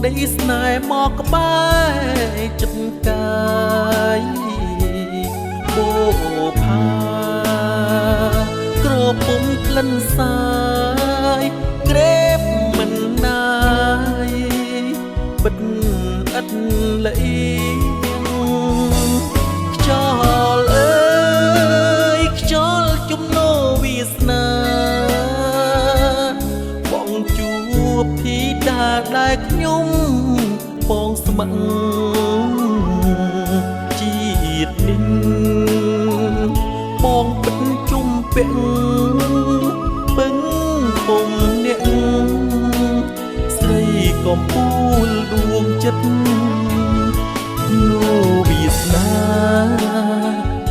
ក្តីស្នេហ៍មកក្បែរចិត្តកាយបូផាក្រពុំក្លិនសាយក្រេបមិនណាយបិទឥតល្អីខ្យល់អើយខ្យល់ជំនោវាសនាបងជួបធីតាដែលខ្ញុំបងស្ម័គ្រជាតិនេះបងពិតជុំពាក់ពឹងពុំអ្នកស្រីកំពូលដួងចិត្តនោវាសនា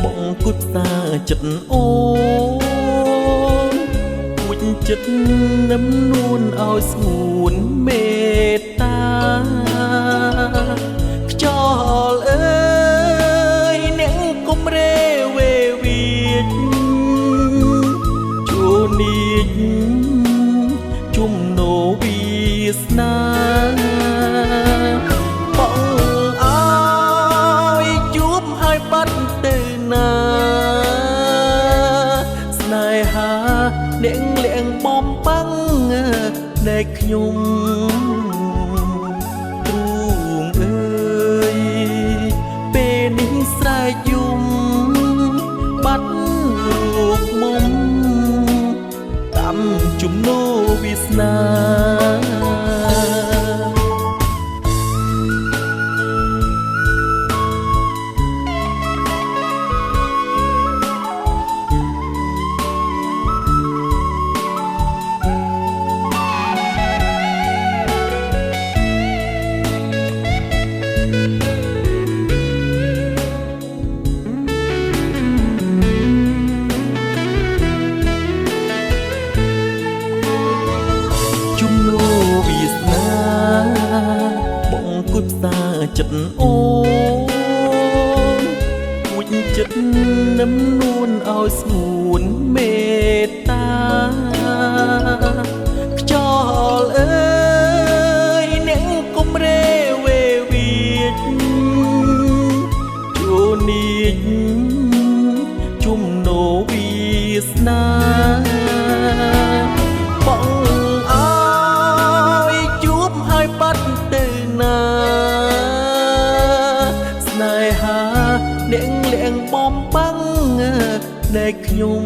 បងគុតតាចិត្តអូនួចចិត្តនឹមនួនឲ្យស្ងួនមេត្តាខ្យល់អើយអ្នកកុំរេវេវាចជួនីចជំនោវាសនាបងឲ្យជួបឲ្យបាត់ទៅណាស្នេហាអ្នកលៀងបំបាំងនៃខ្ញុំទ្រូងអើយពេលនេះស្រែកយំបាត់រូបមុំតាមជំនោវាសនាជំនោវាសនាបងគុតតាចិត្តអូនួចចិត្តនឹមនួនឲ្យស្ងួនមេត្តាខ្យល់អើយអ្នកកុំរេវេវាចជួនីចជំនោវាសនាអ្នកលៀងបំបាំងនៃខ្ញុំ